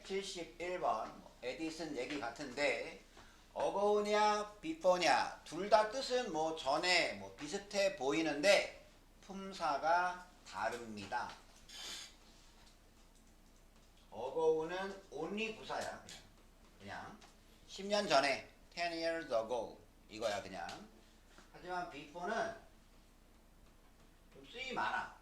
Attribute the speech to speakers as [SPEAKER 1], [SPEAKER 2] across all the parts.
[SPEAKER 1] 71번 에디슨 얘기 같은데 ago냐 before냐 둘 다 뜻은 뭐 전에 뭐 비슷해 보이는데 품사가 다릅니다. ago는 only 부사야. 그냥 10년 전에 10 years ago 이거야 그냥. 하지만 before는 좀 쓰임이 많아.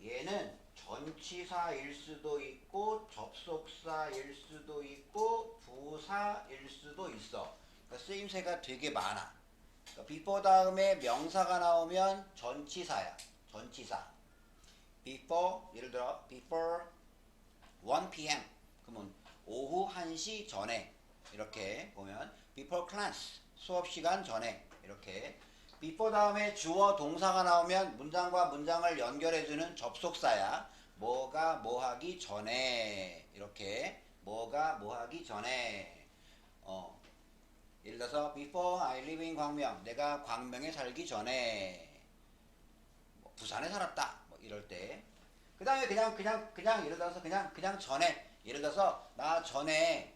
[SPEAKER 1] 얘는 전치사일 수도 있고 접속사일 수도 있고 부사일 수도 있어. 그러니까 쓰임새가 되게 많아. 그러니까 before 다음에 명사가 나오면 전치사야. 전치사. before 예를 들어 before 1 p.m. 그러면 오후 1시 전에 이렇게 보면 before class 수업 시간 전에 이렇게 before 다음에 주어 동사가 나오면 문장과 문장을 연결해주는 접속사야. 뭐가 뭐 하기 전에 이렇게 뭐가 뭐 하기 전에 예를 들어서 before I live in 광명 내가 광명에 살기 전에 뭐 부산에 살았다 뭐 이럴 때 그 다음에 그냥 예를 들어서 그냥 전에 예를 들어서 나 전에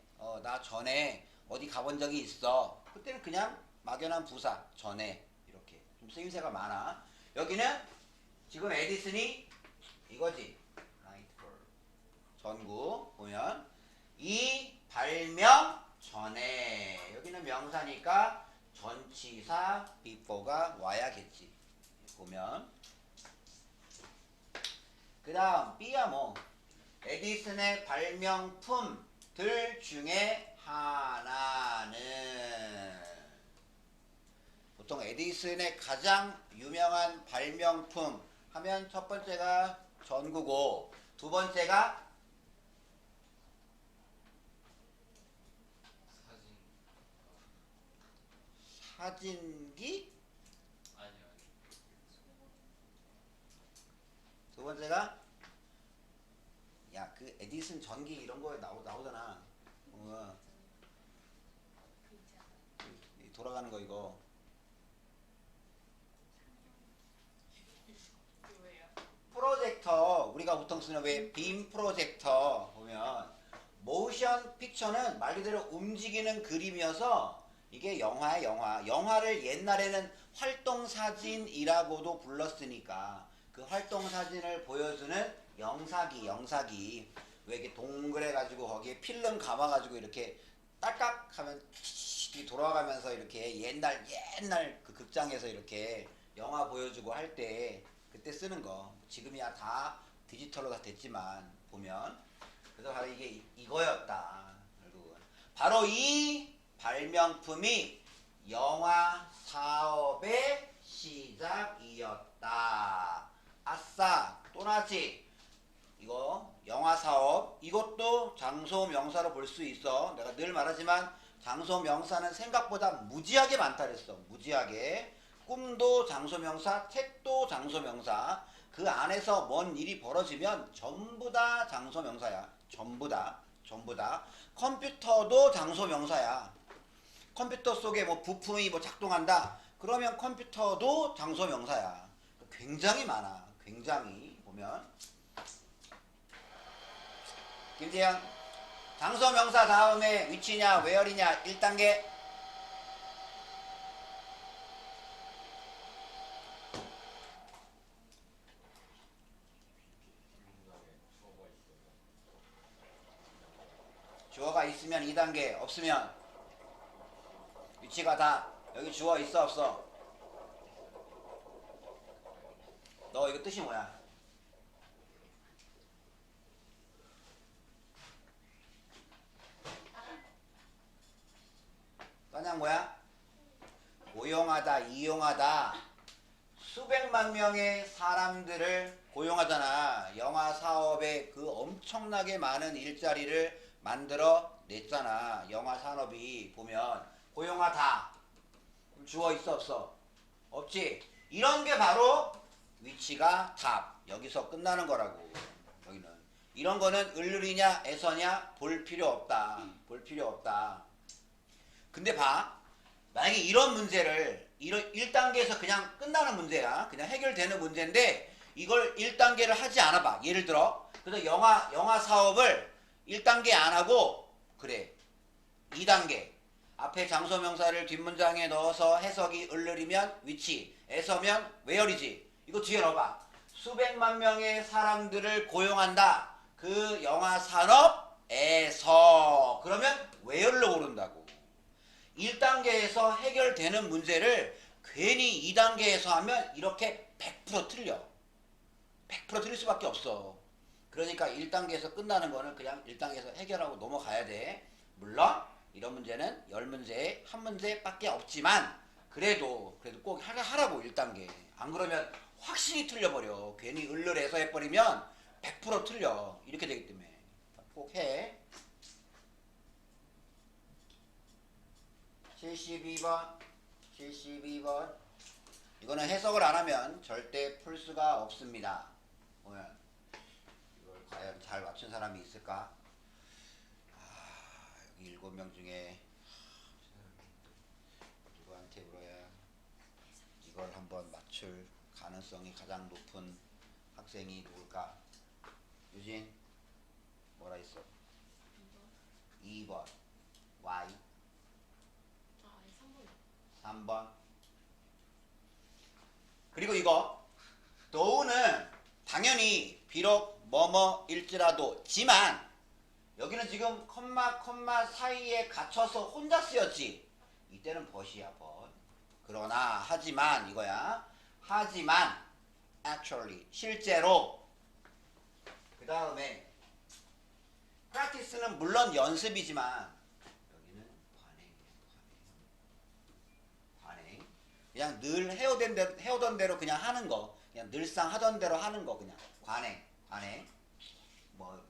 [SPEAKER 1] 어디 가본 적이 있어. 그때는 그냥 막연한 부사 전에 이렇게 좀 쓰임새가 많아. 여기는 지금 에디슨이 이거지. 전구 보면 이 발명 전에 여기는 명사니까 전치사 before가 와야겠지. 보면 그 다음 B야 뭐 에디슨의 발명품들 중에 하나는 보통 에디슨의 가장 유명한 발명품 하면 첫 번째가 전구고 두 번째가 사진기?
[SPEAKER 2] 아니요.
[SPEAKER 1] 두 번째가 야 그 에디슨 전기 이런 거에 나오잖아. 돌아가는 거 이거. 프로젝터 우리가 보통 쓰는 왜 빔 프로젝터 보면 모션 픽처는 말 그대로 움직이는 그림이어서 이게 영화야 영화. 영화를 옛날에는 활동사진이라고도 불렀으니까 그 활동사진을 보여주는 영사기 왜 이렇게 동그래가지고 거기에 필름 감아가지고 이렇게 딸깍 하면 돌아가면서 이렇게 옛날 그 극장에서 이렇게 영화 보여주고 할 때 그때 쓰는 거. 지금이야 다 디지털로 다 됐지만 보면 그래서 바로 이게 이거였다. 결국은 바로 이 발명품이 영화 사업의 시작이었다. 아싸 또나지. 이거 영화 사업 이것도 장소 명사로 볼 수 있어. 내가 늘 말하지만 장소 명사는 생각보다 무지하게 많다 그랬어. 무지하게. 꿈도 장소 명사, 책도 장소 명사. 그 안에서 뭔 일이 벌어지면 전부 다 장소 명사야. 전부 다. 컴퓨터도 장소 명사야. 컴퓨터 속에 뭐 부품이 뭐 작동한다. 그러면 컴퓨터도 장소 명사야. 굉장히 많아. 굉장히 보면. 김태현 장소 명사 다음에 위치냐 where이냐 1단계 주어가 있으면 2단계 없으면 위치가 다 여기 주어 있어 없어? 너 이거 뜻이 뭐야? 그냥 뭐야? 고용하다, 이용하다. 수백만 명의 사람들을 고용하잖아. 영화 사업에 그 엄청나게 많은 일자리를 만들어 냈잖아. 영화 산업이 보면 고용하다. 주어 있어 없어? 없지. 이런 게 바로 위치가 답. 여기서 끝나는 거라고. 여기는 이런 거는 을르리냐 애서냐 볼 필요 없다. 볼 필요 없다. 근데 봐. 만약에 이런 문제를 1단계에서 그냥 끝나는 문제야. 그냥 해결되는 문제인데 이걸 1단계를 하지 않아 봐. 예를 들어 그래서 영화 사업을 1단계 안 하고 그래 2단계 앞에 장소명사를 뒷문장에 넣어서 해석이 을르리면 위치, 에서면 where이지. 이거 뒤에 넣어봐. 수백만 명의 사람들을 고용한다. 그 영화 산업에서. 그러면 where를 고른다고. 1단계에서 해결되는 문제를 괜히 2단계에서 하면 이렇게 100% 틀려. 100% 틀릴 수밖에 없어. 그러니까 1단계에서 끝나는 거는 그냥 1단계에서 해결하고 넘어가야 돼. 물론 이런 문제는 10문제에 한 문제밖에 없지만 그래도 꼭 하라고 1단계. 안 그러면 확실히 틀려버려. 괜히 을을해서 해버리면 100% 틀려. 이렇게 되기 때문에 꼭 해. 72번 72번 이거는 해석을 안 하면 절대 풀 수가 없습니다. 보면 이걸 과연 잘 맞춘 사람이 있을까? 여기 7명 중에 누구한테 물어야 이걸 한번 맞출 가능성이 가장 높은 학생이 누굴까? 유진 뭐라 했어? 2번 Y 3번 그리고 이거 더우는 당연히 비록 뭐뭐일지라도 지만 여기는 지금 컴마 사이에 갇혀서 혼자 쓰였지. 이때는 벗이야 벗. 그러나 하지만 이거야. 하지만 actually 실제로 그 다음에 practice는 물론 연습이지만 여기는 관행 그냥 늘 해오던 대로 그냥 하는 거 그냥 늘상 하던 대로 하는 거 그냥 관행 뭐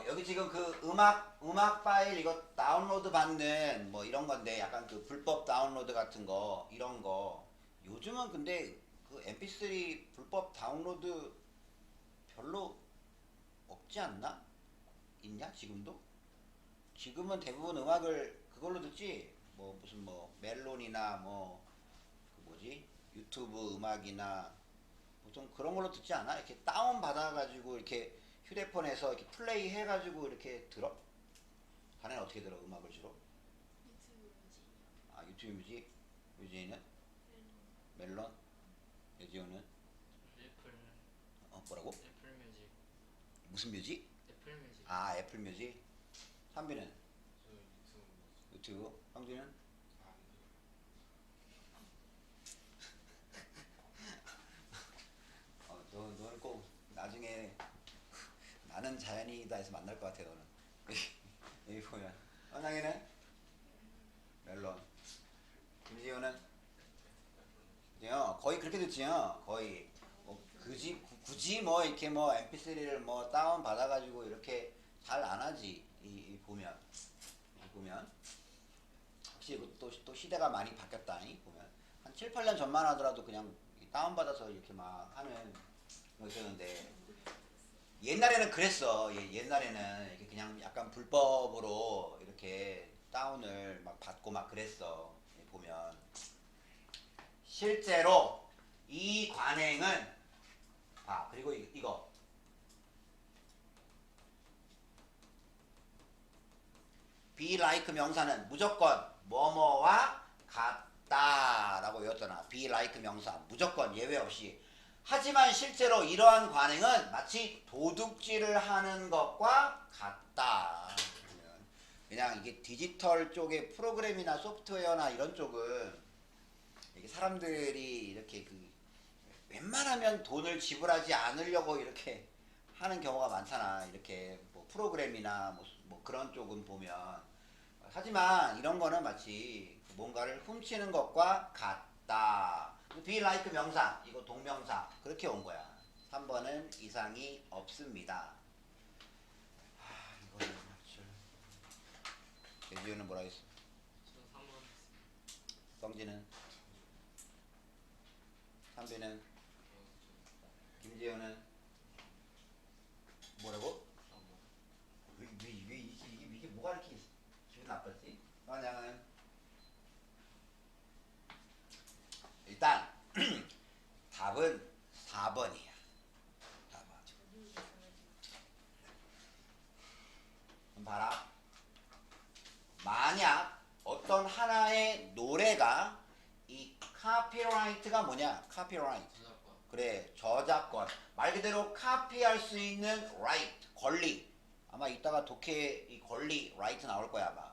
[SPEAKER 1] 여기 지금 그 음악 파일 이거 다운로드 받는 뭐 이런 건데 약간 그 불법 다운로드 같은 거 이런 거 요즘은 근데 그 mp3 불법 다운로드 별로 없지 않나? 있냐 지금도? 지금은 대부분 음악을 그걸로 듣지 뭐 무슨 뭐 멜론이나 뭐 그 뭐지 유튜브 음악이나 보통 그런 걸로 듣지 않아? 이렇게 다운 받아가지고 이렇게 휴대폰에서 이렇게 플레이 해가지고 이렇게 들어? 자네는 어떻게 들어 음악을 주로? 아 유튜브 뮤직? 유진이는? 멜론? 여지호는?
[SPEAKER 2] 애플
[SPEAKER 1] 뭐라고?
[SPEAKER 2] 애플 뮤직
[SPEAKER 1] 무슨 뮤직?
[SPEAKER 2] 애플 뮤직
[SPEAKER 1] 아 애플 뮤직? 삼비는?
[SPEAKER 2] 저
[SPEAKER 1] 유튜브? 형준은? 너는 꼭 나중에 나는 자연이다 해서 만날 것 같아 너는. 여기 보면 현상이는 멜론, 김지효는 거의 그렇게 듣지요. 거의 뭐 굳이 뭐 이렇게 뭐 mp3를 뭐 다운 받아가지고 이렇게 잘 안 하지. 보면 확실히 또 시대가 많이 바뀌었다. 보면 한 7, 8년 전만 하더라도 그냥 다운 받아서 이렇게 막 하는 거 있었는데. 옛날에는 그랬어. 옛날에는 이렇게 그냥 약간 불법으로 이렇게 다운을 막 받고 막 그랬어. 보면 실제로 이 관행은 그리고 이거 be like 명사는 무조건 뭐뭐와 같다라고 외웠잖아. be like 명사 무조건 예외 없이. 하지만 실제로 이러한 관행은 마치 도둑질을 하는 것과 같다. 그냥 이게 디지털 쪽의 프로그램이나 소프트웨어나 이런 쪽은 이게 사람들이 이렇게 웬만하면 돈을 지불하지 않으려고 이렇게 하는 경우가 많잖아. 이렇게 뭐 프로그램이나 뭐 그런 쪽은 보면. 하지만 이런 거는 마치 뭔가를 훔치는 것과 같다. be like 명사, 이거 동명사. 그렇게 온 거야. 3번은 이상이 없습니다. 이거는 맞출. 대지우는 뭐라 했어?
[SPEAKER 2] 저 3번
[SPEAKER 1] 성진은? 삼비는? 김재현은? 뭐라고? 이게 뭐가 이렇게 기분 나빴지? 만약은 일단 답은 4번이야. 4번. 어떤 하나의 노래가 이 카피라이트가 뭐냐? 카피라이트.
[SPEAKER 2] 저작권.
[SPEAKER 1] 그래, 저작권. 말 그대로 카피할 수 있는 right, 권리. 아마 이따가 독해 이 권리, right 나올 거야 아마.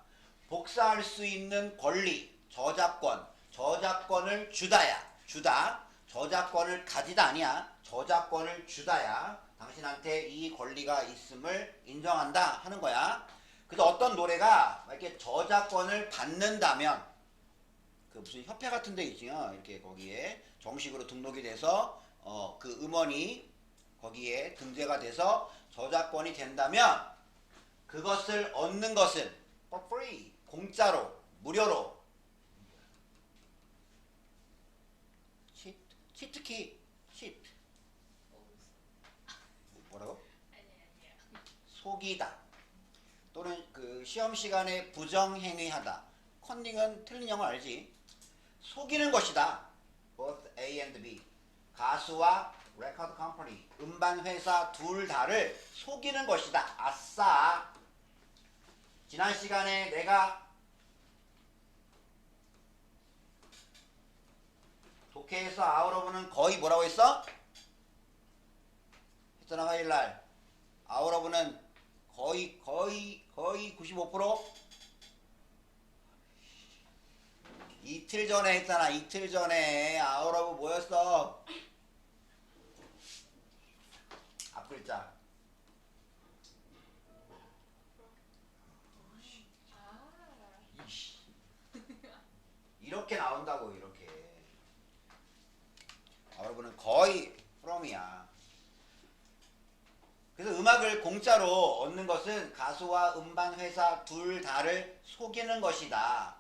[SPEAKER 1] 복사할 수 있는 권리, 저작권. 저작권을 주다야. 주다. 저작권을 가지다 아니야. 저작권을 주다야. 당신한테 이 권리가 있음을 인정한다 하는 거야. 그래서 어떤 노래가 이렇게 저작권을 받는다면 그 무슨 협회 같은 데 있지요. 이렇게 거기에 정식으로 등록이 돼서 그 음원이 거기에 등재가 돼서 저작권이 된다면 그것을 얻는 것은 for free, 공짜로, 무료로. 치트키, 치트. 뭐라고? 속이다. 또는 그 시험 시간에 부정행위하다. 컨닝은 틀린 영어 알지? 속이는 것이다. Both A and B. 가수와 레코드 컴퍼니, 음반 회사 둘 다를 속이는 것이다. 아싸. 지난 시간에 내가 독해에서 아웃오브는 거의 뭐라고 했어? 했잖아 화요일날. 아웃오브는 거의 95%? 이틀 전에 했잖아. 이틀 전에 아웃오브 뭐였어? 앞글자. 이렇게 나온다고 이렇게. 여러분은 거의 from이야. 그래서 음악을 공짜로 얻는 것은 가수와 음반 회사 둘 다를 속이는 것이다.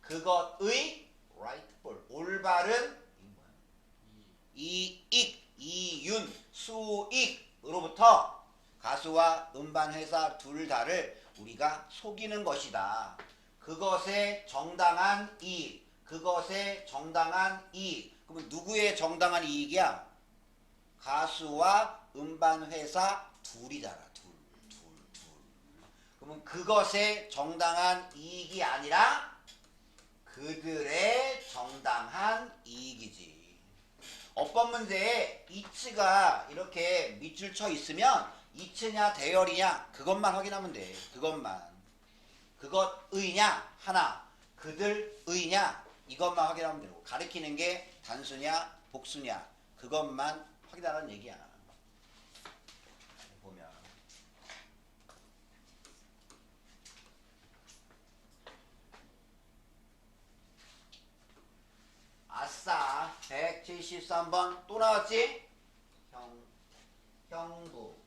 [SPEAKER 1] 그것의 rightful, 올바른 이익, 이윤, 수익으로부터 가수와 음반 회사 둘 다를 우리가 속이는 것이다. 그것의 정당한 이익, 그것의 정당한 이익. 그러면 누구의 정당한 이익이야? 가수와 음반 회사 둘이잖아. 둘. 그러면 그것의 정당한 이익이 아니라 그들의 정당한 이익이지. 어법 문제에 이츠가 이렇게 밑줄 쳐 있으면 이츠냐 대열이냐 그것만 확인하면 돼. 그것만. 그것의냐 하나, 그들의냐 이것만 확인하면 되고, 가리키는 게 단수냐 복수냐 그것만 확인하라는 얘기야. 보면 아싸 173번 또 나왔지? 형부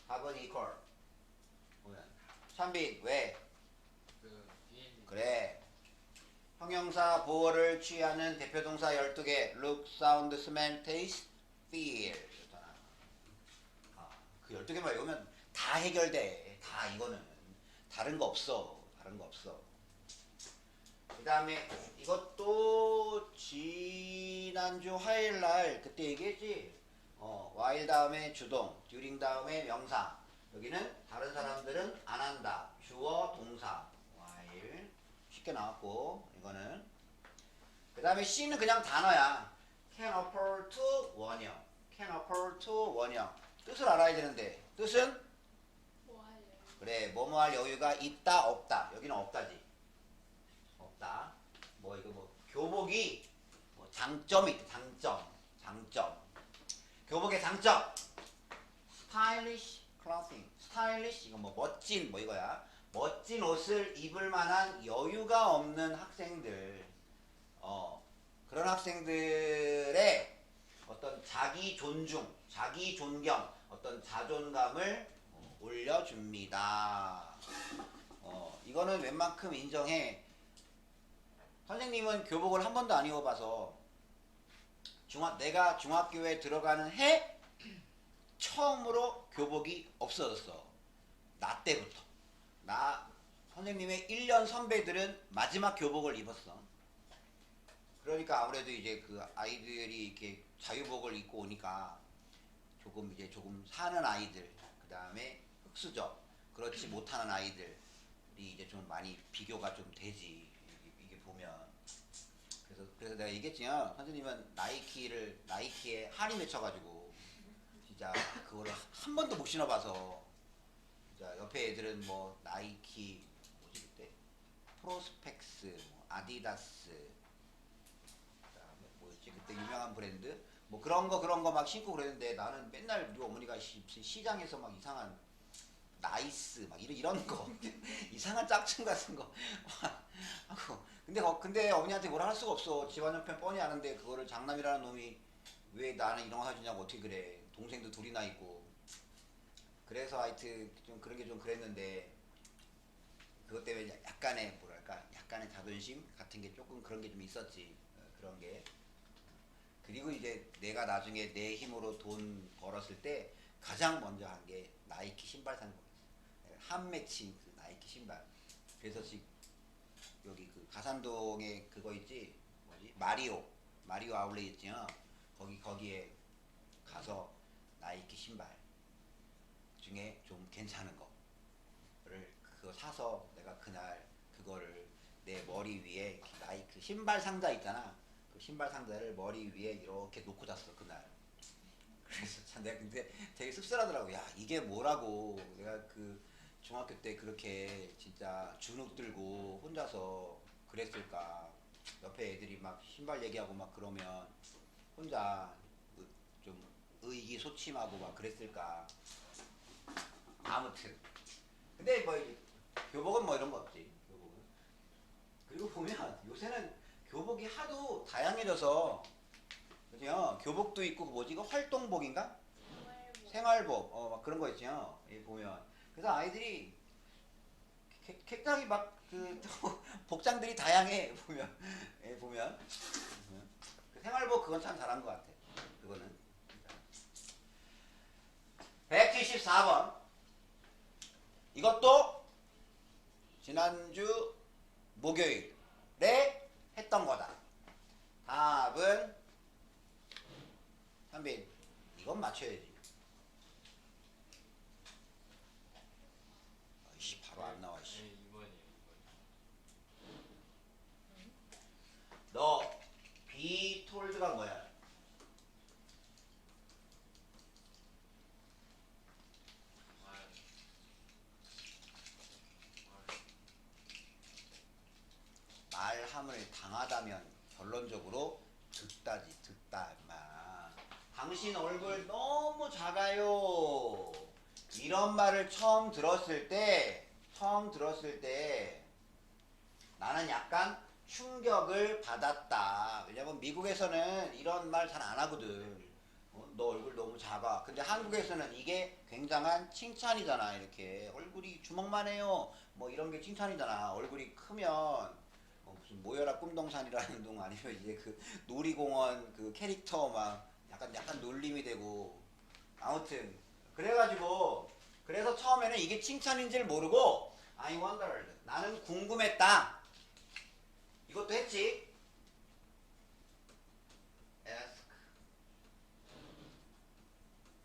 [SPEAKER 1] 답은 equal. 보면 찬빈 왜?
[SPEAKER 2] 그 비행기.
[SPEAKER 1] 그래. 형용사 보어를 취하는 대표동사 12개 look, sound, smell, taste, feel 였잖아. 그 12개만 외우면 다 해결돼. 다 이거는 다른 거 없어. 다른 거 없어. 그 다음에 이것도 지난주 화요일날 그때 얘기했지. while 다음에 주동, during 다음에 명사. 여기는 다른 사람들은 안 한다. 주어, 동사. while 쉽게 나왔고 이거는. 그 다음에 C는 그냥 단어야. can occur to 원형. can occur to 원형. 뜻을 알아야 되는데 뜻은? 그래, 뭐뭐 할 여유가 있다 없다. 여기는 없다지. 없다. 뭐 이거 뭐 교복이 뭐 장점이 있다. 장점. 교복의 장점. stylish clothing. stylish 이거 뭐 멋진 뭐 이거야. 멋진 옷을 입을 만한 여유가 없는 학생들. 그런 학생들의 어떤 자기 존중, 자기 존경, 어떤 자존감을 올려줍니다. 이거는 웬만큼 인정해. 선생님은 교복을 한 번도 안 입어봐서 내가 중학교에 들어가는 해 처음으로 교복이 없어졌어. 나 때부터. 선생님의 1년 선배들은 마지막 교복을 입었어. 그러니까 아무래도 이제 그 아이들이 이렇게 자유복을 입고 오니까 조금 사는 아이들, 그 다음에 특수죠. 그렇지 못하는 아이들이 이제 좀 많이 비교가 좀 되지. 이게 보면. 그래서 내가 얘기했지요. 선생님은 나이키에 할인 맺혀가지고 진짜 그거를 한 번도 못 신어봐서 진짜 옆에 애들은 뭐 나이키 뭐지 그때 프로스펙스, 뭐 아디다스, 그다음에 뭐였지 그때 유명한 브랜드 뭐 그런 거 막 신고 그랬는데 나는 맨날 우리 어머니가 무슨 시장에서 막 이상한 나이스 막 이런 거 이상한 짝퉁 같은 거 하고 근데 어머니한테 뭐라 할 수가 없어. 집안 형편 뻔히 아는데 그거를 장남이라는 놈이 왜 나는 이런 거 사주냐고 어떻게 그래. 동생도 둘이나 있고. 그래서 하여튼 좀 그런 게 좀 그랬는데 그것 때문에 약간의 뭐랄까 약간의 자존심 같은 게 조금 그런 게 좀 있었지. 그런 게. 그리고 이제 내가 나중에 내 힘으로 돈 벌었을 때 가장 먼저 한 게 나이키 신발 산 거였어. 한 매칭 그 나이키 신발. 그래서 지금 여기 그 가산동에 그거 있지 뭐지 마리오 아울렛 있지요. 거기에 가서 나이키 신발 중에 좀 괜찮은 거를 그거 사서 내가 그날 그거를 내 머리 위에 나이키 신발 상자 있잖아. 그 신발 상자를 머리 위에 이렇게 놓고 잤어 그날. 그래서 참 내가 근데 되게 씁쓸하더라고. 야 이게 뭐라고 내가 그 중학교 때 그렇게 진짜 주눅 들고 혼자서 그랬을까. 옆에 애들이 막 신발 얘기하고 막 그러면 혼자 좀 의기소침하고 막 그랬을까. 아무튼 근데 뭐 교복은 뭐 이런 거 없지. 교복은. 그리고 보면 요새는 교복이 하도 다양해져서 그죠? 교복도 있고 뭐지 이거 활동복인가? 생활복 막 그런 거 있죠. 보면 그래서 아이들이 굉장히 막 그 복장들이 다양해 보면 보면 그 생활복 그건 참 잘한 것 같아. 그거는 174번 이것도 지난주 목요일에 했던 거다. 답은 현빈 이건 맞춰야지. 아이씨 바로 안 나와. 씨.
[SPEAKER 2] 네, 2번이에요.
[SPEAKER 1] 너 be told가 뭐야? 말함을 당하다면 결론적으로 듣다 임마. 당신 얼굴 너무 작아요. 이런 말을 처음 들었을 때 나는 약간 충격을 받았다. 왜냐면 미국에서는 이런 말 잘 안 하거든. 너 얼굴 너무 작아. 근데 한국에서는 이게 굉장한 칭찬이잖아. 이렇게 얼굴이 주먹만 해요. 뭐 이런 게 칭찬이잖아. 얼굴이 크면 무슨 모여라 꿈동산이라는 동 아니면 이제 그 놀이공원 그 캐릭터 막 약간 놀림이 되고 아무튼 그래가지고 그래서 처음에는 이게 칭찬인지를 모르고 I wondered 나는 궁금했다. 이것도 했지. ask,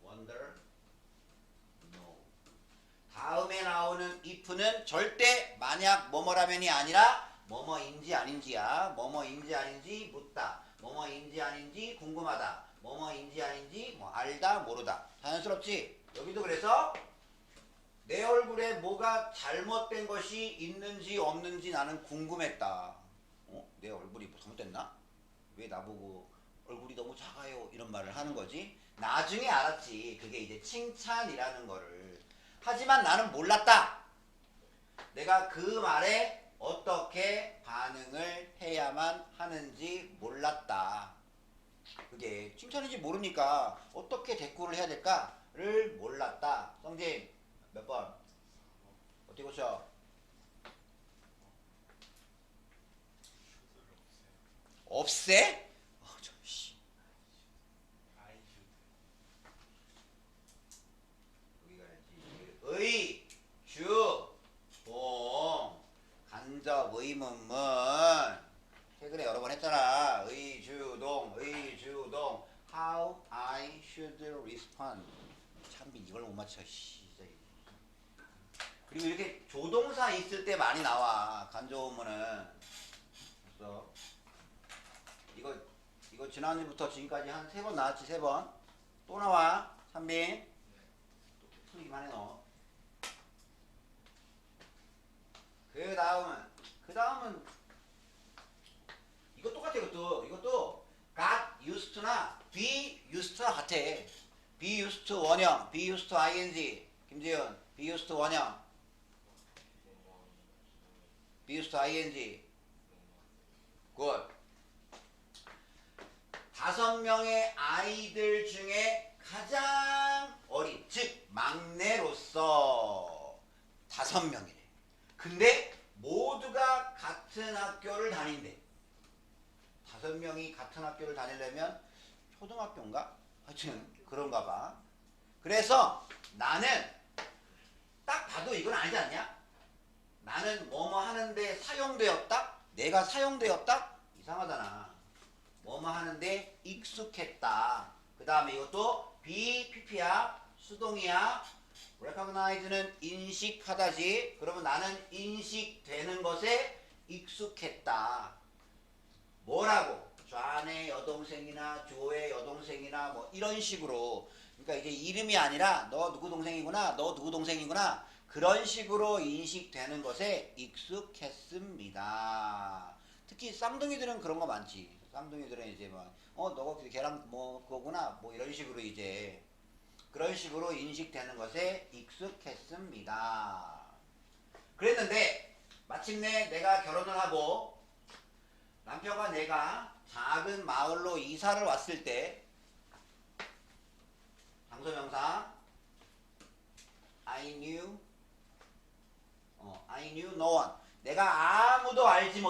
[SPEAKER 1] wonder, know. 다음에 나오는 if는 절대 만약 뭐뭐라면이 아니라 뭐뭐인지 아닌지야. 뭐뭐인지 아닌지 묻다. 뭐뭐인지 아닌지 궁금하다. 뭐뭐인지 아닌지 뭐 알다 모르다. 자연스럽지? 여기도 그래서 내 얼굴에 뭐가 잘못된 것이 있는지 없는지 나는 궁금했다. 내 얼굴이 뭐 잘못됐나? 왜 나보고 얼굴이 너무 작아요 이런 말을 하는 거지? 나중에 알았지. 그게 이제 칭찬이라는 거를. 하지만 나는 몰랐다. 내가 그 말에 어떻게 반응을 해야만 하는지 몰랐다. 그게 칭찬인지 모르니까 어떻게 대꾸를 해야 될까를 몰랐다. 성진 몇 번? 어떻게 고쳐? 없애? 여기가 의, 주, 동, 간접 의문문. 최근에 여러 번 했잖아. 의, 주, 동. How I should respond. 참 이걸 못 맞춰. 그리고 이렇게 조동사 있을 때 많이 나와 간접문은. 그래서 이거 지난주부터 지금까지 한 3번 나왔지. 3번 또 나와. 삼빈 풀기만 해 너. 그 다음은 이거 똑같아. 이것도 got used to나 be used to나 같아. be used to 원형, be used to ing. 김재현 be used to 원형, be used to ing. 굿. 5명의 아이들 중에 가장 어린, 즉 막내로서 5명이래. 근데 모두가 같은 학교를 다닌대. 5명이 같은 학교를 다니려면 초등학교인가? 하여튼 그런가 봐. 그래서 나는 딱 봐도 이건 아니지 않냐? 나는 뭐뭐 하는데 사용되었다? 내가 사용되었다? 이상하잖아. 뭐뭐 하는데 익숙했다. 그 다음에 이것도 be, pp야, 수동이야. recognize는 인식하다지. 그러면 나는 인식되는 것에 익숙했다. 뭐라고? 좌의 여동생이나 조의 여동생이나 뭐 이런 식으로. 그러니까 이제 이름이 아니라 너 누구 동생이구나, 너 누구 동생이구나, 그런 식으로 인식되는 것에 익숙했습니다. 특히 쌍둥이들은 그런 거 많지. 쌍둥이들은 이제 뭐 너가 걔랑 뭐 그거구나, 뭐 이런 식으로 이제 그런 식으로 인식되는 것에 익숙했습니다. 그랬는데 마침내 내가 결혼을 하고 남편과 내가 작은 마을로 이사를 왔을 때 장소명사 I knew no one. 내가 아무도 알지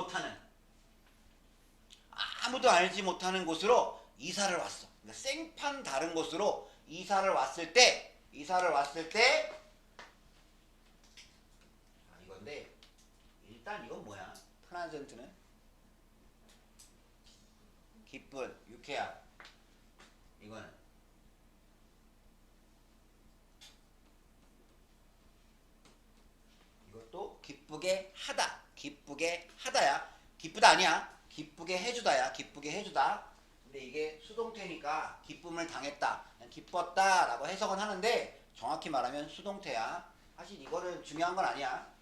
[SPEAKER 1] 못하는 곳으로 이사를 왔어. 그러니까 생판 다른 곳으로 이사를 왔을 때 이건데 일단 이건 뭐야? 프레젠트는 기쁜, 유쾌한. 이거는 이것도 기쁘게 하다야. 기쁘다 아니야. 기쁘게 해주다야. 기쁘게 해주다. 근데 이게 수동태니까 기쁨을 당했다, 기뻤다 라고 해석은 하는데 정확히 말하면 수동태야. 사실 이거는 중요한 건 아니야.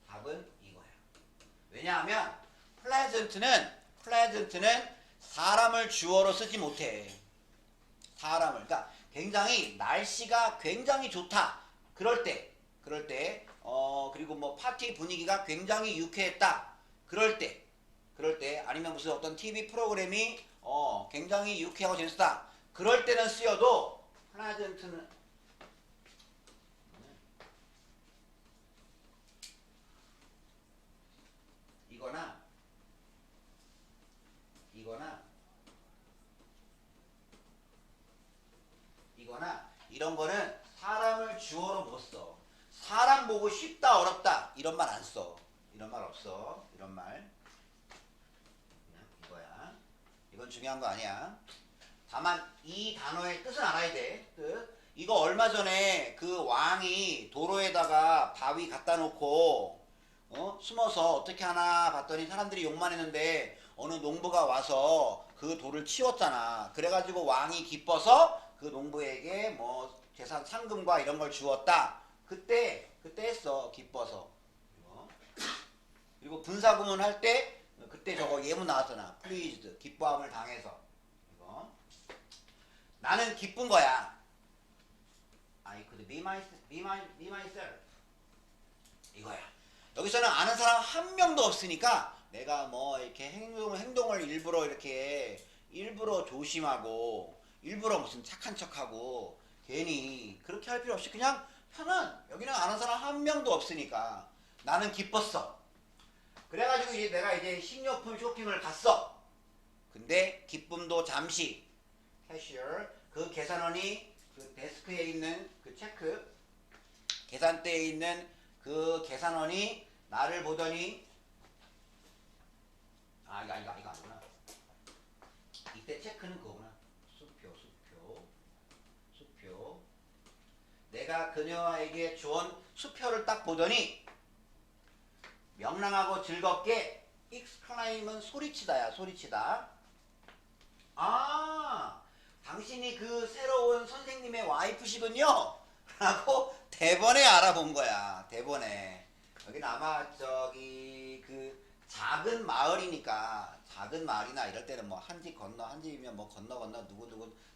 [SPEAKER 1] 답은 이거야. 왜냐하면 pleasant는 사람을 주어로 쓰지 못해. 사람을. 그러니까 굉장히 날씨가 굉장히 좋다. 그럴 때 그리고 뭐 파티 분위기가 굉장히 유쾌했다. 그럴 때 아니면 무슨 어떤 TV 프로그램이 굉장히 유쾌하고 재밌었다. 그럴 때는 쓰여도 pleasant는 이거나 이런 거는 사람을 주어로 못 써. 사람 보고 쉽다 어렵다 이런 말 안 써. 이런 말 없어. 이런 말 그냥 이거야. 이건 중요한 거 아니야. 다만 이 단어의 뜻은 알아야 돼. 뜻. 이거 얼마 전에 그 왕이 도로에다가 바위 갖다 놓고 숨어서 어떻게 하나 봤더니 사람들이 욕만 했는데 어느 농부가 와서 그 돌을 치웠잖아. 그래가지고 왕이 기뻐서 그 농부에게 뭐 재산 상금과 이런 걸 주었다. 그때 했어. 기뻐서. 그리고 분사구문 할 때 그때 저거 예문 나왔잖아. pleased. 기뻐함을 당해서. 이거. 나는 기쁜 거야. I could be myself. 이거야. 여기서는 아는 사람 한 명도 없으니까 내가 뭐 이렇게 행동을 일부러 조심하고 일부러 무슨 착한 척하고 괜히 그렇게 할 필요 없이 그냥 여기는 아는 사람 한 명도 없으니까 나는 기뻤어. 그래가지고 이제 내가 이제 식료품 쇼핑을 갔어. 근데 기쁨도 잠시. 캐시어, 그 계산원이 그 데스크에 있는 그 체크 계산대에 있는 그 계산원이 나를 보더니 이거 아니구나. 이때 체크는 그거구나. 수표. 내가 그녀에게 주온 수표를 딱 보더니 명랑하고 즐겁게 exclaim은 소리치다야, 소리치다. 아, 당신이 그 새로운 선생님의 와이프시군요. 라고 대번에 알아본 거야. 대번에. 여기는 아마 저기 그 작은 마을이니까, 작은 마을이나 이럴 때는 뭐 한 집 건너, 한 집이면 뭐 건너 누구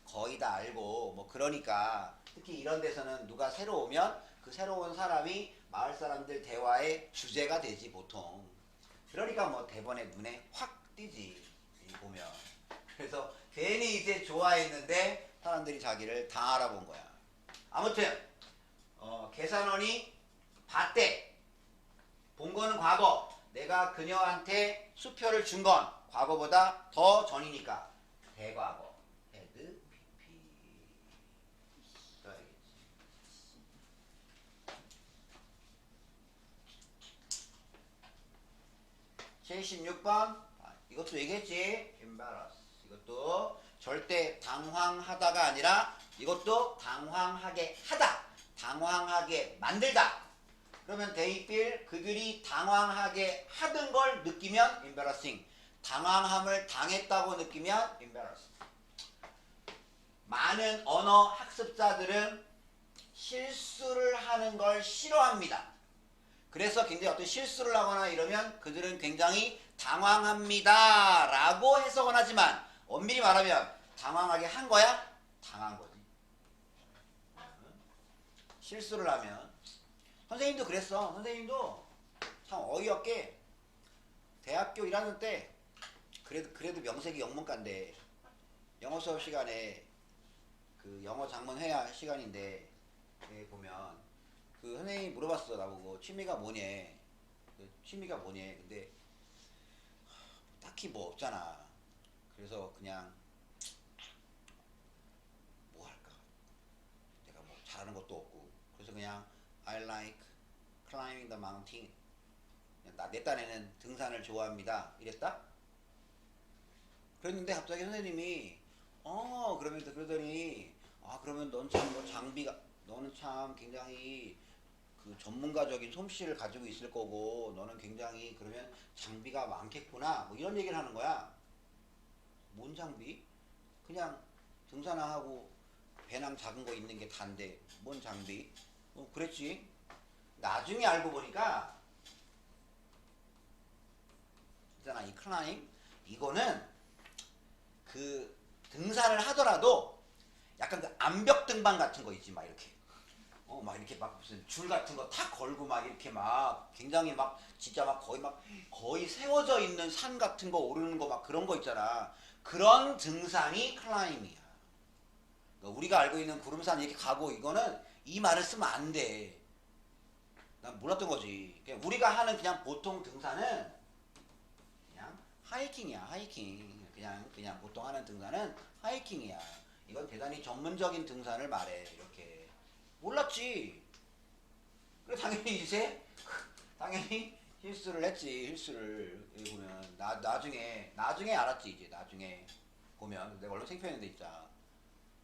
[SPEAKER 1] 거의 다 알고 뭐 그러니까, 특히 이런 데서는 누가 새로 오면 그 새로운 사람이 마을 사람들 대화의 주제가 되지 보통. 그러니까 뭐 대번에 눈에 확 띄지 보면. 그래서 괜히 이제 좋아했는데 사람들이 자기를 다 알아본 거야. 아무튼 계산원이 봤대. 본 거는 과거. 내가 그녀한테 수표를 준 건 과거보다 더 전이니까 대과거. had pp 써야겠지. 76번. 이것도 얘기했지. embarrass. 이것도 절대 당황하다가 아니라 이것도 당황하게 하다. 당황하게 만들다. 그러면 they feel, 그들이 당황하게 하던 걸 느끼면 embarrassing. 당황함을 당했다고 느끼면 embarrassed. 많은 언어 학습자들은 실수를 하는 걸 싫어합니다. 그래서 굉장히 어떤 실수를 하거나 이러면 그들은 굉장히 당황합니다 라고 해석은 하지만 엄밀히 말하면 당황하게 한 거야? 당한 거지. 실수를 하면. 선생님도 그랬어. 선생님도 참 어이없게 대학교 1학년 때 그래도 명색이 영문과인데 영어 수업 시간에 그 영어 장문 회화 시간인데 보면 그 선생님이 물어봤어. 나보고 취미가 뭐니? 취미가 뭐니? 근데 딱히 뭐 없잖아. 그래서 그냥 뭐 할까? 내가 뭐 잘하는 것도 없고. 그래서 그냥 I like climbing the mountain. 내 딴에는 등산을 좋아합니다. 이랬다? 그랬는데 갑자기 선생님이 그러더니 그러면 넌 참 뭐 장비가 너는 참 굉장히 그 전문가적인 솜씨를 가지고 있을 거고 너는 굉장히 그러면 장비가 많겠구나 뭐 이런 얘기를 하는 거야. 뭔 장비? 그냥 등산하고 배낭 작은 거 있는 게 단데 뭔 장비? 그랬지. 나중에 알고 보니까 있잖아, 이 클라임 이거는 그 등산을 하더라도 약간 그 암벽 등반 같은 거 있지. 막 이렇게 막 이렇게 막 무슨 줄 같은 거 탁 걸고 막 이렇게 막 굉장히 막 진짜 막 거의 세워져 있는 산 같은 거 오르는 거 막 그런 거 있잖아. 그런 등산이 클라임이야. 그러니까 우리가 알고 있는 구름산 이렇게 가고 이거는 이 말을 쓰면 안 돼. 난 몰랐던 거지. 그냥 우리가 하는 그냥 보통 등산은 그냥 하이킹이야. 하이킹. 그냥 보통 하는 등산은 하이킹이야. 이건 대단히 전문적인 등산을 말해. 이렇게 몰랐지. 그래 당연히 이제 당연히 실수를 했지. 실수를 보면 나중에 알았지. 이제 나중에 보면 내가 원래 생표했는데 있잖아.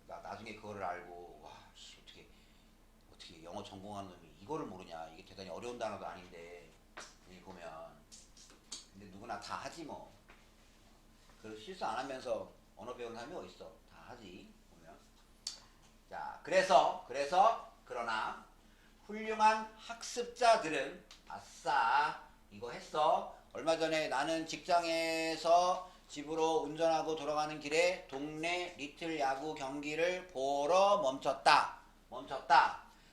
[SPEAKER 1] 나중에 그거를 알고 와 어떻게 영어 전공하는 놈이 이거를 모르냐. 이게 대단히 어려운 단어도 아닌데 보면 근데 누구나 다 하지 뭐. 그래서 실수 안 하면서 언어 배우는 사람이 어딨어. 다 하지 보면. 자 그래서 그러나 훌륭한 학습자들은 아싸 이거 했어. 얼마 전에 나는 직장에서 집으로 운전하고 돌아가는 길에 동네 리틀 야구 경기를 보러 멈췄다.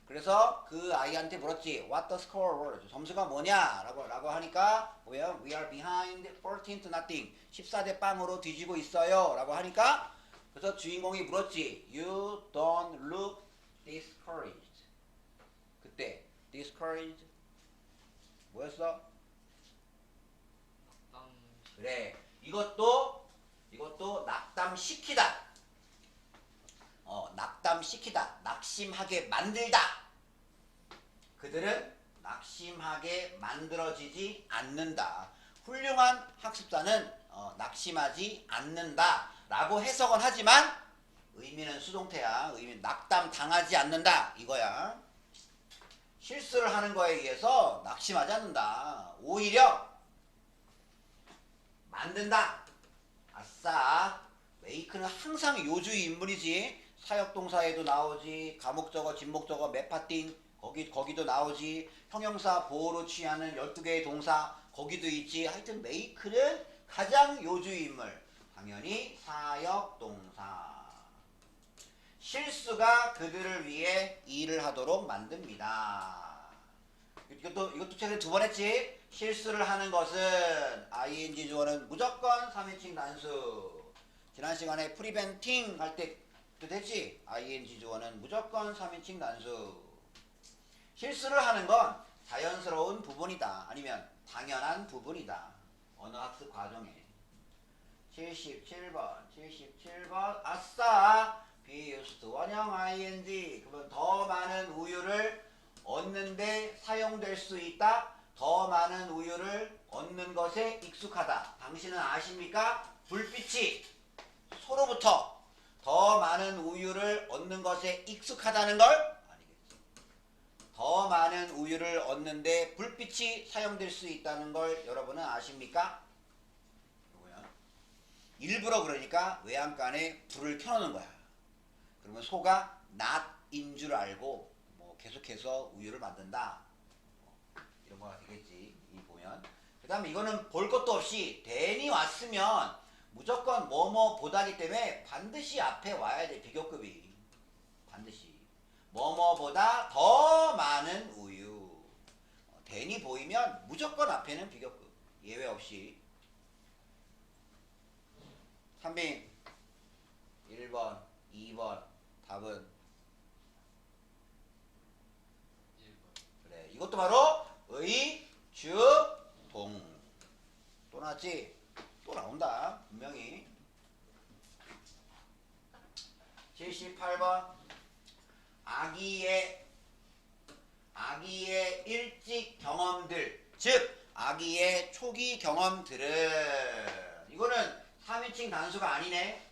[SPEAKER 1] 그래서 그 아이한테 물었지. What the score? 점수가 뭐냐? 라고 하니까 Well, we are behind 14 to nothing. 14대 0으로 뒤지고 있어요. 라고 하니까 그래서 주인공이 물었지. You don't look discouraged. 그때 discouraged 뭐였어? 그래. 이것도 낙담시키다. 낙담시키다. 낙심하게 만들다. 그들은 낙심하게 만들어지지 않는다. 훌륭한 학습자는 낙심하지 않는다 라고 해석은 하지만 의미는 수동태야. 의미는 낙담 당하지 않는다 이거야. 실수를 하는 거에 의해서 낙심하지 않는다. 오히려 만든다. 아싸. 메이크는 항상 요주의 인물이지. 사역동사에도 나오지. 가목적어, 진목적어, 메파띵 거기도 나오지. 형용사 보호로 취하는 12개의 동사 거기도 있지. 하여튼 메이크는 가장 요주의 인물. 당연히 사역동사. 실수가 그들을 위해 일을 하도록 만듭니다. 이것도 최근에 2번 했지. 실수를 하는 것은 ing 주어는 무조건 3인칭 단수. 지난 시간에 프리벤팅 할 때도 됐지. ing 주어는 무조건 3인칭 단수. 실수를 하는 건 자연스러운 부분이다. 아니면 당연한 부분이다. 언어학습 과정에. 77번 아싸 비유스트 원형 ing. 그러면 더 많은 우유를 얻는데 사용될 수 있다. 더 많은 우유를 얻는 것에 익숙하다. 당신은 아십니까? 불빛이 소로부터 더 많은 우유를 얻는 것에 익숙하다는 걸 아니겠지. 더 많은 우유를 얻는데 불빛이 사용될 수 있다는 걸 여러분은 아십니까? 일부러 그러니까 외양간에 불을 켜놓는 거야. 그러면 소가 낫인 줄 알고 뭐 계속해서 우유를 만든다. 이런 거가 되겠지. 이 보면. 그 다음에 이거는 볼 것도 없이 대니 왔으면 무조건 뭐뭐 보다기 때문에 반드시 앞에 와야 돼. 비교급이. 반드시. 뭐뭐보다 더 많은 우유. 대니 보이면 무조건 앞에는 비교급. 예외 없이. 3빈 1번 2번 답은
[SPEAKER 2] 1번.
[SPEAKER 1] 그래. 이것도 바로 의, 주, 동. 또 나왔지? 또 나온다. 분명히. 78번 아기의 일찍 경험들, 즉 아기의 초기 경험들은 이거는 3인칭 단수가 아니네.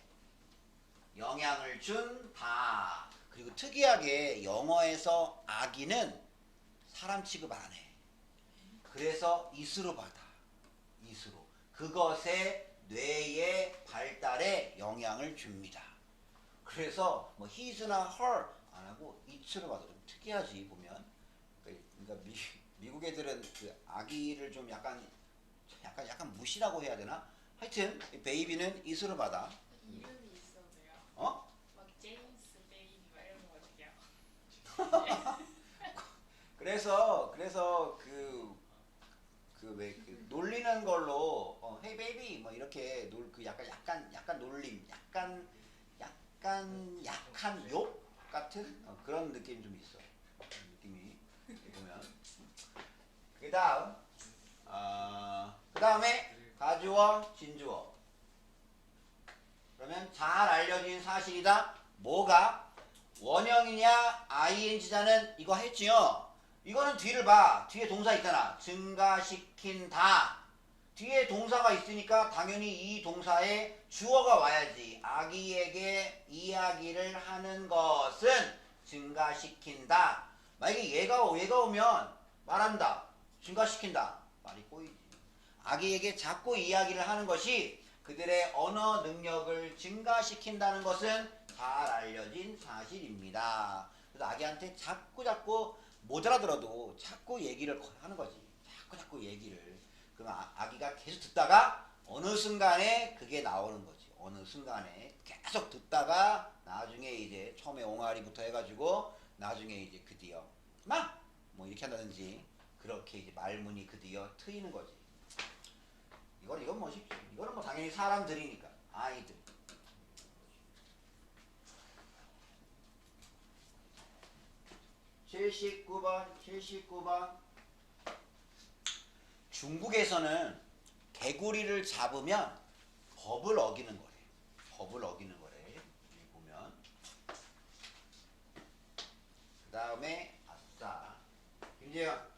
[SPEAKER 1] 영향을 준 다. 그리고 특이하게 영어에서 아기는 사람 취급 안 해. 그래서 이수로 받아. 이수로. 그것의 뇌의 발달에 영향을 줍니다. 그래서 뭐 his나 her 안 하고 it로 받아. 좀 특이하지 보면. 그러니까 미국 애들은 그 아기를 좀 약간 무시라고 해야 되나? 하여튼 베이비는 it로 받아.
[SPEAKER 3] 이름이 있어도요.
[SPEAKER 1] 어?
[SPEAKER 3] 막 제임스 베이비 막 이런 거 어떡해요?
[SPEAKER 1] 그래서 그 놀리는 걸로 헤이 베이비 뭐 이렇게 그 약간 놀림, 약간 약한 욕 같은 그런 느낌이 좀 있어. 느낌이 보면. 그다음에 가주어, 진주어. 그러면 잘 알려진 사실이다. 뭐가? 원형이냐 ing자는 이거 했지요. 이거는 뒤를 봐. 뒤에 동사 있잖아. 증가시킨다. 뒤에 동사가 있으니까 당연히 이 동사에 주어가 와야지. 아기에게 이야기를 하는 것은 증가시킨다. 만약에 얘가 오면 말한다. 증가시킨다. 말이 꼬이지. 아기에게 자꾸 이야기를 하는 것이 그들의 언어 능력을 증가시킨다는 것은 잘 알려진 사실입니다. 그래서 아기한테 자꾸 못 알아들어도 자꾸 얘기를 하는 거지. 자꾸 얘기를. 그러면 아기가 계속 듣다가 어느 순간에 그게 나오는 거지. 어느 순간에 계속 듣다가 나중에 이제 처음에 옹알이부터 해가지고 나중에 이제 드디어 뭐 이렇게 한다든지 그렇게 이제 말문이 드디어 트이는 거지. 이건 뭐 쉽지. 이거는 뭐 당연히 사람들이니까. 아이들. (79번) 중국에서는 개구리를 잡으면 법을 어기는 거래. 법을 어기는 거래. 여기 보면. 그 다음에 아싸. 김재현.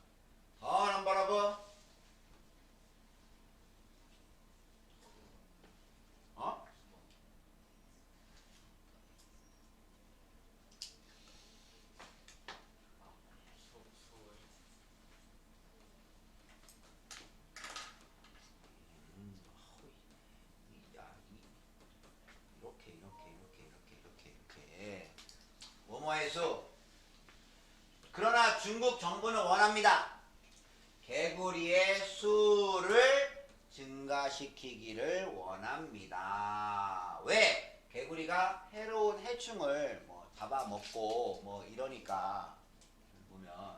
[SPEAKER 1] 더 넘버러브. 배수. 그러나 중국 정부는 원합니다. 개구리의 수를 증가시키기를 원합니다. 왜? 개구리가 해로운 해충을 뭐 잡아먹고 뭐 이러니까 보면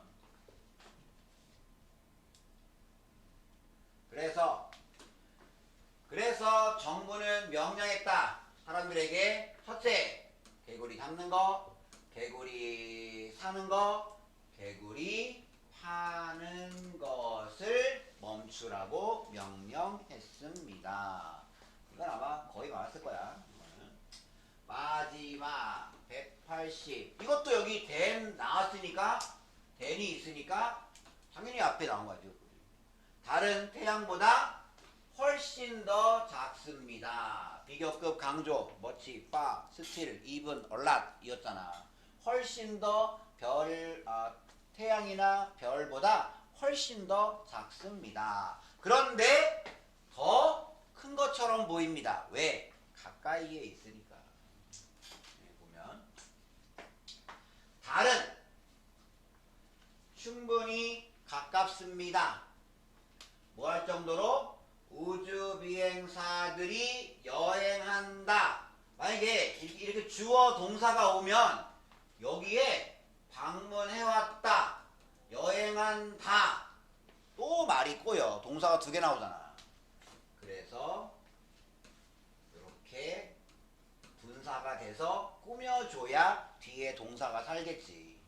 [SPEAKER 1] 그래서 정부는 명령했다. 사람들에게 첫째, 개구리 잡는 거, 개구리 사는 거, 개구리 파는 것을 멈추라고 명령했습니다. 이건 아마 거의 많았을 거야. 이거는. 마지막 180. 이것도 여기 된 나왔으니까 den이 있으니까 당연히 앞에 나온 거죠. 다른 태양보다 훨씬 더 작습니다. 비교급 강조, much, far, still, even, a lot 이었잖아. 훨씬 더 태양이나 별보다 훨씬 더 작습니다. 그런데 더 큰 것처럼 보입니다. 왜? 가까이에 있으니까. 보면 달은 충분히 가깝습니다. 뭐 할 정도로? 우주 비행사들이 여행한다. 만약에 이렇게 주어 동사가 오면 여기에 방문해왔다, 여행한다, 또 말이 꼬여. 동사가 두 개 나오잖아. 그래서 이렇게 분사가 돼서 꾸며줘야 뒤에 동사가 살겠지.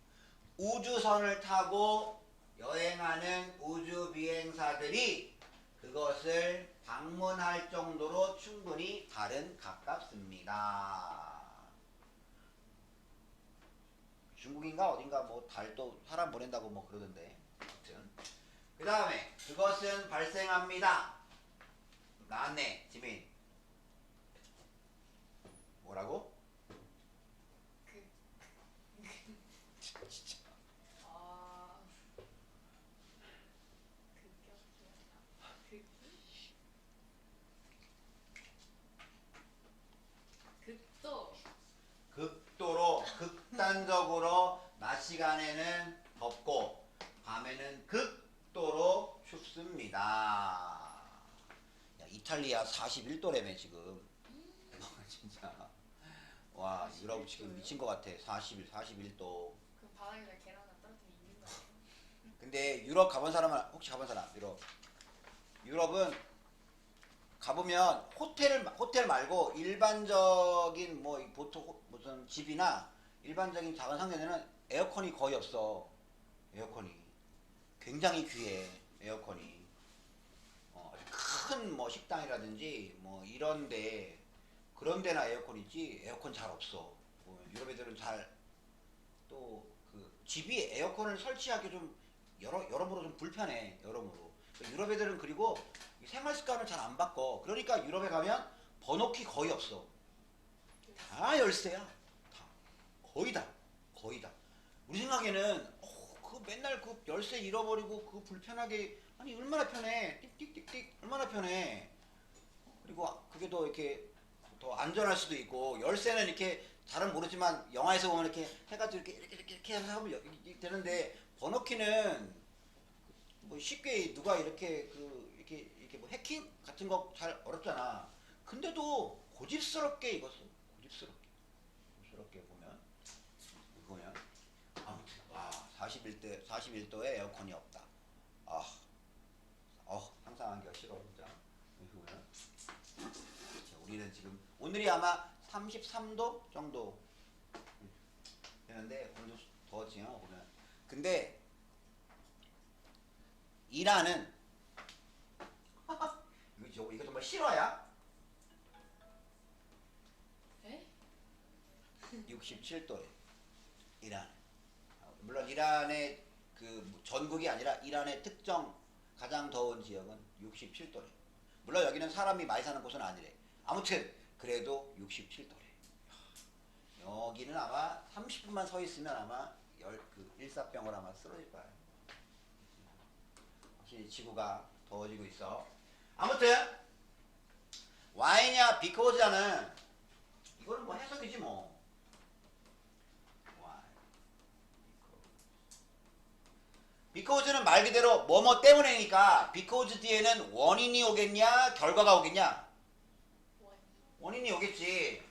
[SPEAKER 1] 우주선을 타고 여행하는 우주 비행사들이 그것을 방문할 정도로 충분히 달은 가깝습니다. 중국인가 어딘가 뭐 달도 사람 보낸다고 뭐 그러던데. 아무튼 그 다음에 그것은 발생합니다. 나왔네. 지민 뭐라고? 진짜. 극도로 극단적으로 낮 시간에는 덥고 밤에는 극도로 춥습니다. 야, 이탈리아 41도래매 지금. 진짜. 와, 유럽 지금 미친 것 같아. 41도.
[SPEAKER 3] 그럼 바닥에다 계란 하나 떨어뜨리면 있는 거 아니에요?
[SPEAKER 1] 근데 유럽 가본 사람은 혹시 가본 사람? 유럽은 가보면 호텔 말고 일반적인 뭐 보통 무슨 집이나 일반적인 작은 상가에는 에어컨이 거의 없어. 에어컨이 굉장히 귀해. 에어컨이 큰 뭐 식당이라든지 뭐 이런데 그런 데나 에어컨 있지 에어컨 잘 없어. 유럽 애들은 잘 또 그 집이 에어컨을 설치하기 좀 여러모로 좀 불편해. 여러모로 유럽 애들은 그리고 생활 습관을 잘 안 바꿔. 그러니까 유럽에 가면 번호키 거의 없어. 다 열쇠야. 다. 거의 다. 우리 생각에는 그 맨날 그 열쇠 잃어버리고 그 불편하게 아니 얼마나 편해. 띡띡띡띡 얼마나 편해. 그리고 그게 더 이렇게 더 안전할 수도 있고 열쇠는 이렇게 잘은 모르지만 영화에서 보면 이렇게 해가지고 이렇게 해서 하면 되는데 번호키는 뭐 쉽게 누가 이렇게 이렇게 뭐 해킹 같은 거 잘 어렵잖아. 근데도 고집스럽게 이것을 고집스럽게 보면 아무튼 와 41도에 에어컨이 없다. 상상하기가 싫어 진짜. 보면 우리는 지금 오늘이 아마 33도 정도 되는데 오늘도 더워지요 보면. 근데 이란은 이거 정말 실화야?
[SPEAKER 3] 에?
[SPEAKER 1] 67도에 이란. 물론 이란의 그 전국이 아니라 이란의 특정 가장 더운 지역은 67도래. 물론 여기는 사람이 많이 사는 곳은 아니래. 아무튼 그래도 67도래. 여기는 아마 30분만 서 있으면 아마 일사병을 아마 쓰러질 거야. 확실히 지구가 더워지고 있어. 아무튼 why냐 because는 이거는 뭐 해석이지 뭐. why. 말 그대로 뭐뭐 때문에니까 because 뒤에는 원인이 오겠냐 결과가 오겠냐? 원인이 오겠지.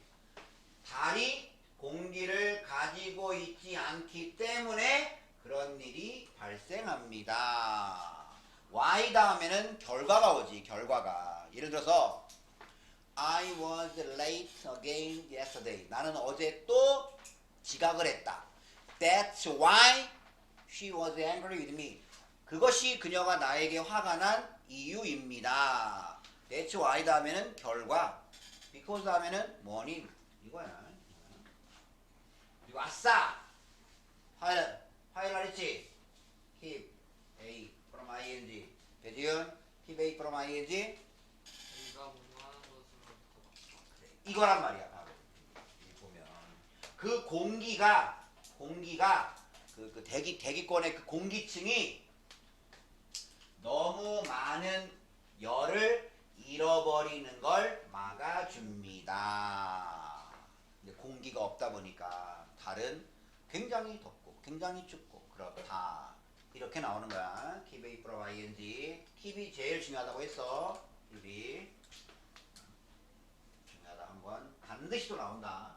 [SPEAKER 1] 달이 공기를 가지고 있지 않기 때문에 그런 일이 발생합니다. Y 다음에는 결과가 오지. 결과가. 예를 들어서 I was late again yesterday. 나는 어제 또 지각을 했다. That's why she was angry with me. 그것이 그녀가 나에게 화가 난 이유입니다. That's why 다음에는 결과. Because 다음에는 원인. 이거야. 그리고 아싸! 화요일 말했지? Keep A from ing. 배지윤, keep A from ing.
[SPEAKER 2] 저희가 뭔가 하는 것으로부터
[SPEAKER 1] 이거란 말이야. 바로. 여기 보면 그 공기가 그 대기권의 그 공기층이 너무 많은 열을 잃어버리는 걸 막아줍니다. 근데 공기가 없다 보니까 달은 굉장히 덥고 굉장히 춥고 그렇다. 이렇게 나오는 거야. keep A from ing. keep이 제일 중요하다고 했어. keep이 중요하다 한 번 반드시 또 나온다.